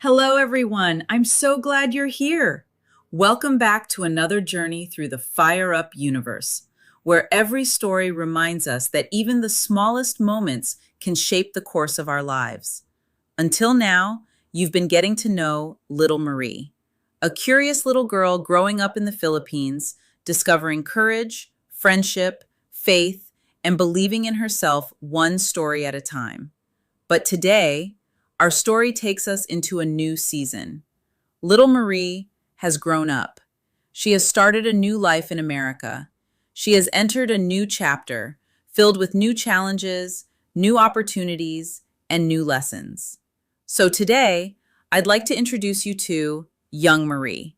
Hello, everyone. I'm so glad you're here. Welcome back to another journey through the Fire Up universe, where every story reminds us that even the smallest moments can shape the course of our lives. Until now, you've been getting to know little Marie, a curious little girl growing up in the Philippines, discovering courage, friendship, faith, and believing in herself one story at a time. But today, our story takes us into a new season. Little Marie has grown up. She has started a new life in America. She has entered a new chapter filled with new challenges, new opportunities, and new lessons. So today, I'd like to introduce you to young Marie.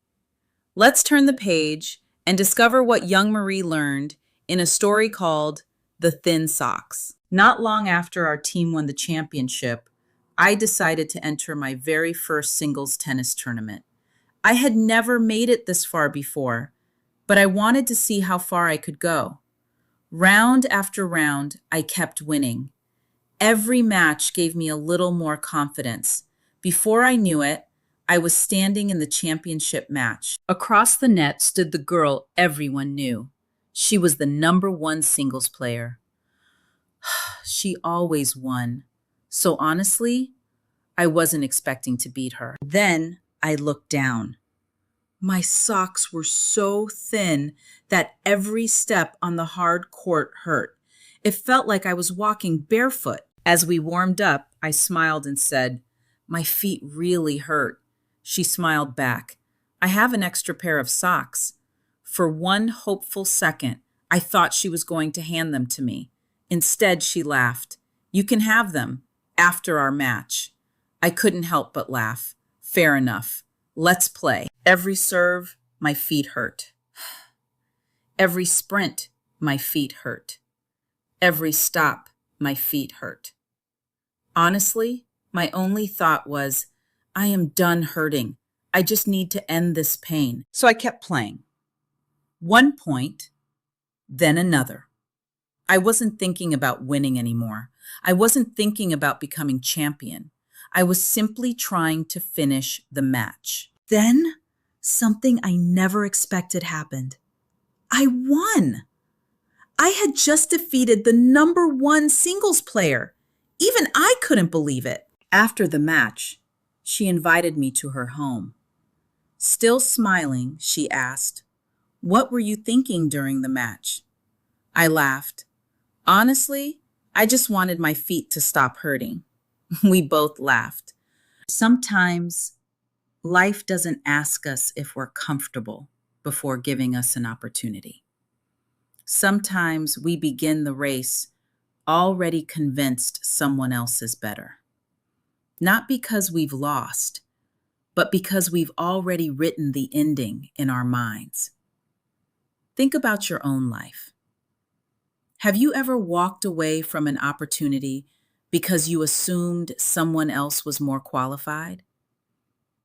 Let's turn the page and discover what young Marie learned in a story called The Thin Socks. Not long after our team won the championship, I decided to enter my very first singles tennis tournament. I had never made it this far before, but I wanted to see how far I could go. Round after round, I kept winning. Every match gave me a little more confidence. Before I knew it, I was standing in the championship match. Across the net stood the girl everyone knew. She was the #1 singles player. She always won. So honestly, I wasn't expecting to beat her. Then I looked down. My socks were so thin that every step on the hard court hurt. It felt like I was walking barefoot. As we warmed up, I smiled and said, "My feet really hurt." She smiled back. "I have an extra pair of socks." For one hopeful second, I thought she was going to hand them to me. Instead, she laughed. "You can have them after our match." I couldn't help but laugh. Fair enough. Let's play. Every serve, my feet hurt. Every sprint, my feet hurt. Every stop, my feet hurt. Honestly, my only thought was, I am done hurting. I just need to end this pain. So I kept playing. One point, then another. I wasn't thinking about winning anymore. I wasn't thinking about becoming champion. I was simply trying to finish the match. Then, something I never expected happened. I won! I had just defeated the #1 singles player. Even I couldn't believe it. After the match, she invited me to her home. Still smiling, she asked, "What were you thinking during the match?" I laughed. Honestly, I just wanted my feet to stop hurting. We both laughed. Sometimes life doesn't ask us if we're comfortable before giving us an opportunity. Sometimes we begin the race already convinced someone else is better. Not because we've lost, but because we've already written the ending in our minds. Think about your own life. Have you ever walked away from an opportunity because you assumed someone else was more qualified?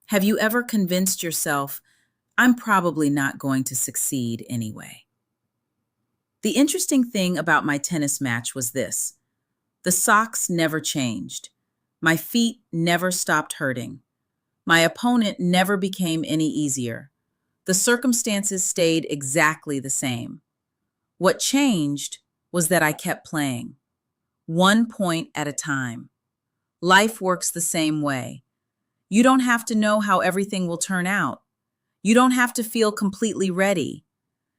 Have you ever convinced yourself, I'm probably not going to succeed anyway? The interesting thing about my tennis match was this. The socks never changed. My feet never stopped hurting. My opponent never became any easier. The circumstances stayed exactly the same. What changed was that I kept playing, one point at a time. Life works the same way. You don't have to know how everything will turn out. You don't have to feel completely ready.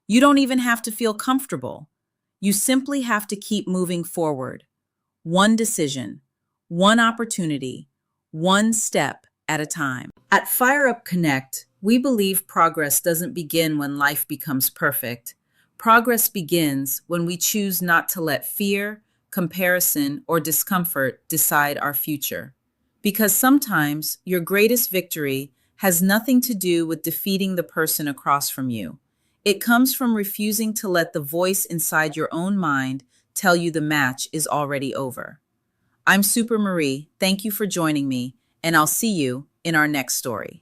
You don't even have to feel comfortable. You simply have to keep moving forward. One decision, one opportunity, one step at a time. At Fire Up Connect, we believe progress doesn't begin when life becomes perfect. Progress begins when we choose not to let fear, comparison, or discomfort decide our future. Because sometimes your greatest victory has nothing to do with defeating the person across from you. It comes from refusing to let the voice inside your own mind tell you the match is already over. I'm Super Marie. Thank you for joining me, and I'll see you in our next story.